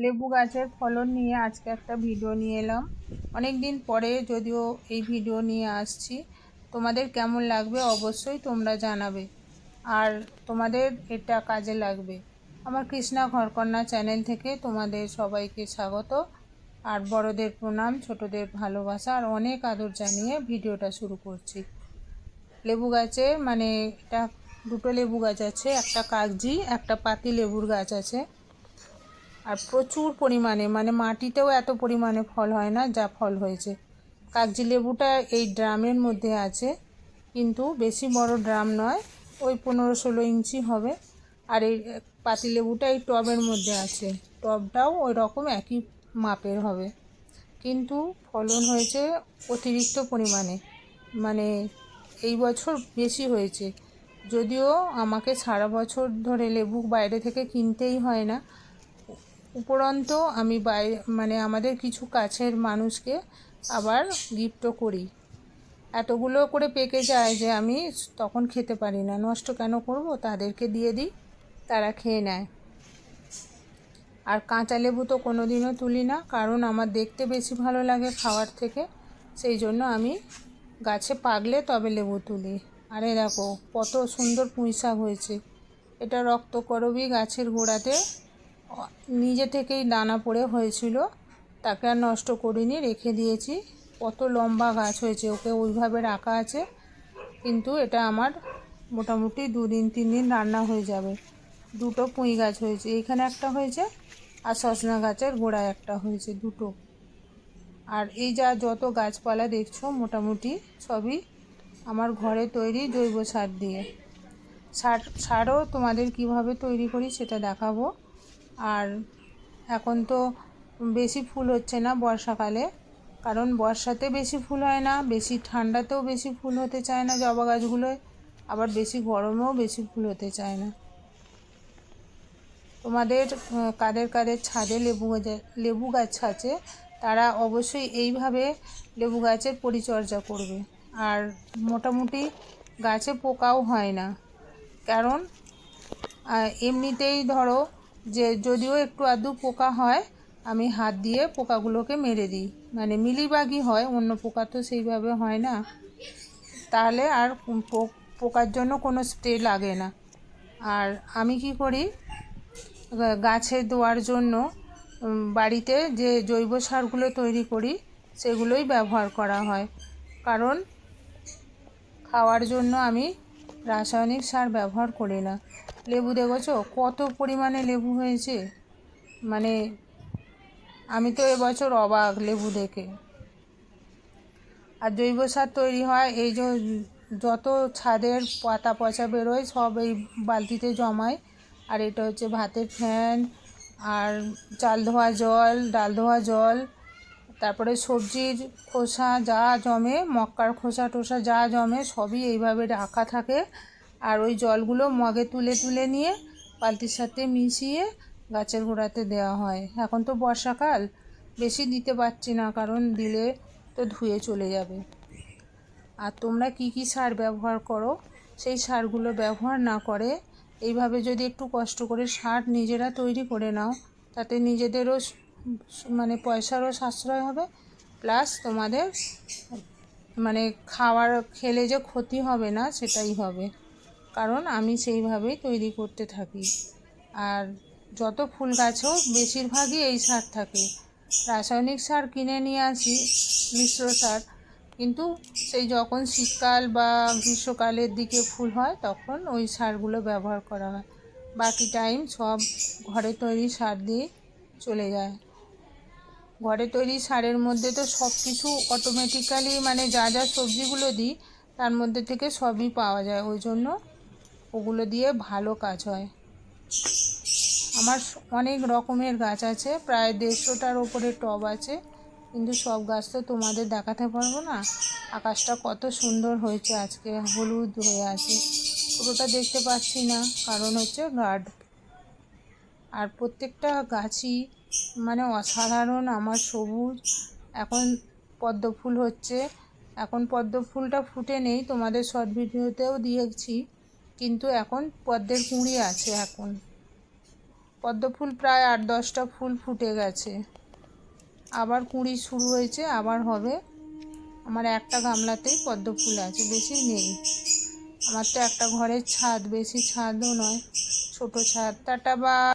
লেবু গাছের ফলন নিয়ে আজকে একটা ভিডিও নিয়ে এলাম। অনেক দিন পরে যদিও এই ভিডিও নিয়ে আসছি, তোমাদের কেমন লাগবে অবশ্যই তোমরা জানাবে, আর তোমাদের এটা কাজে লাগবে। আমার কৃষ্ণা ঘরকন্যা চ্যানেল থেকে তোমাদের সবাইকে স্বাগত, আর বড়দের প্রণাম, ছোটদের ভালোবাসা আর অনেক আদর জানিয়ে ভিডিওটা শুরু করছি। লেবু গাছে এটা দুটো লেবু গাছ আছে, একটা কাগজি একটা পাতি লেবুর গাছ আছে। আর প্রচুর পরিমাণে মাটিতেও এত পরিমাণে ফল হয় না যা ফল হয়েছে। কাগজি লেবুটা এই ড্রামের মধ্যে আছে, কিন্তু বেশি বড় ড্রাম নয়, ওই 15-16 ইঞ্চি হবে। আর এই পাতি লেবুটা এই টবের মধ্যে আছে, টবটাও ওই রকম একই মাপের হবে, কিন্তু ফলন হয়েছে অতিরিক্ত পরিমাণে। মানে এই বছর বেশি হয়েছে, যদিও আমাকে সারা বছর ধরে লেবু বাইরে থেকে কিনতেই হয় না, উপরন্ত আমি আমাদের কিছু কাছের মানুষকে আবার গিফটও করি। এতগুলো করে পেকে যায় যে আমি তখন খেতে পারি না, নষ্ট কেন করব, তাদেরকে দিয়ে দিই, তারা খেয়ে নেয়। আর কাঁচা লেবু তো কোনো দিনও তুলি না, কারণ আমার দেখতে বেশি ভালো লাগে খাওয়ার থেকে, সেই জন্য আমি গাছে পাকলে তবে লেবু তুলি। আরে দেখো কত সুন্দর পুঁই শাক হয়েছে। এটা রক্তকরবী গাছের গোড়াতে নিজে থেকেই দানা পড়ে হয়েছিল, তাকে আর নষ্ট করিনি, রেখে দিয়েছি। কত লম্বা গাছ হয়েছে, ওকে ওইভাবে রাখা আছে, কিন্তু এটা আমার মোটামুটি 2-3 দিন রান্না হয়ে যাবে। দুটো পুঁই গাছ হয়েছে, এইখানে একটা হয়েছে, আর সজনা গাছের গোড়ায় একটা হয়েছে, দুটো। আর এই যত গাছপালা দেখছো মোটামুটি সবই আমার ঘরে তৈরি জৈব সার দিয়ে। সারও তোমাদের কিভাবে তৈরি করি সেটা দেখাবো। আর এখন তো বেশি ফুল হচ্ছে না বর্ষাকালে, কারণ বর্ষাতে বেশি ফুল হয় না, বেশি ঠান্ডাতেও বেশি ফুল হতে চায় না জবা গাছগুলোয়, আবার বেশি গরমেও বেশি ফুল হতে চায় না। তোমাদের কাদের কাদের ছাদে লেবু গাছ আছে, তারা অবশ্যই এইভাবে লেবু গাছের পরিচর্যা করবে। আর মোটামুটি গাছে পোকাও হয় না, কারণ এমনিতেই ধরো যে যদিও একটু আধটু পোকা হয়, আমি হাত দিয়ে পোকাগুলোকে মেরে দিই, মিলিবাগই হয়, অন্য পোকা তো সেইভাবে হয় না, তাহলে আর পোকার জন্য কোনো স্প্রে লাগে না। আর আমি কি করি, গাছে দেওয়ার জন্য বাড়িতে যে জৈব সারগুলো তৈরি করি সেগুলোই ব্যবহার করা হয়, কারণ খাওয়ার জন্য আমি রাসায়নিক সার ব্যবহার করি না। লেবু দেখেছো কত পরিমাণে লেবু হয়েছে, আমি তো এবছর অবাক লেবু দেখে। আর জৈব সার তৈরি হয় এই যে যত ছাদের পাতা পচা বেরোয় সব এই বালতিতে জমায়। আর এটা হচ্ছে ভাতের ফ্যান, আর চাল ধোয়া জল, ডাল ধোয়া জল, তারপরে সবজির খোসা যা জমে, মক্কার খোসা টোসা যা জমে সবই এইভাবে রাখা থাকে। আর ওই জলগুলো মগে তুলে তুলে নিয়ে বালতির সাথে মিশিয়ে গাছের গোড়াতে দেওয়া হয়। এখন তো বর্ষাকাল, বেশি দিতে পারছি না, কারণ দিলে তো ধুয়ে চলে যাবে। আর তোমরা কি কি সার ব্যবহার করো, সেই সারগুলো ব্যবহার না করে এইভাবে যদি একটু কষ্ট করে সার নিজেরা তৈরি করে নাও, তাতে নিজেদেরও পয়সারও সাশ্রয় হবে, প্লাস তোমাদের খাওয়ার খেলে যে ক্ষতি হবে না সেটাই হবে, কারণ আমি সেইভাবেই তৈরি করতে থাকি। আর যত ফুল গাছেও বেশিরভাগই এই সার থাকে। রাসায়নিক সার কিনে নিয়ে আসি, মিশ্র সার, কিন্তু সেই যখন শীতকাল বা গ্রীষ্মকালের দিকে ফুল হয় তখন ওই সারগুলো ব্যবহার করা হয়, বাকি টাইম সব ঘরে তৈরি সার দিয়ে চলে যায়। ঘরে তৈরি সারের মধ্যে তো সব কিছু অটোমেটিক্যালি যা যা সবজিগুলো দিই তার মধ্যে থেকে সবই পাওয়া যায়, ওই জন্য ওগুলো দিয়ে ভালো কাজ হয়। আমার অনেক রকমের গাছ আছে, প্রায় 150টার ওপরে টব আছে, কিন্তু সব গাছ তো তোমাদের দেখাতে পারবো না। আকাশটা কত সুন্দর হয়েছে, আজকে হলুদ হয়ে আছে, পুরোটা দেখতে পাচ্ছি না, কারণ হচ্ছে গার্ড। আর প্রত্যেকটা গাছই অসাধারণ, আমার সবুজ। এখন পদ্ম ফুল হচ্ছে, এখন পদ্ম ফুলটা ফুটে নেই, তোমাদের শর্ট ভিডিওতেও দিয়েছি, কিন্তু এখন পদ্মের কুঁড়ি আছে এখন। পদ্ম ফুল প্রায় 8-10টা ফুল ফুটে গেছে, আবার কুঁড়ি শুরু হয়েছে, আবার হবে। আমার একটা গামলাতেই পদ্ম ফুল আছে, বেশি নেই। আমার তো একটা ঘরের ছাদ, বেশি ছাদও নয়, ছোট ছাদ। টাটা বা।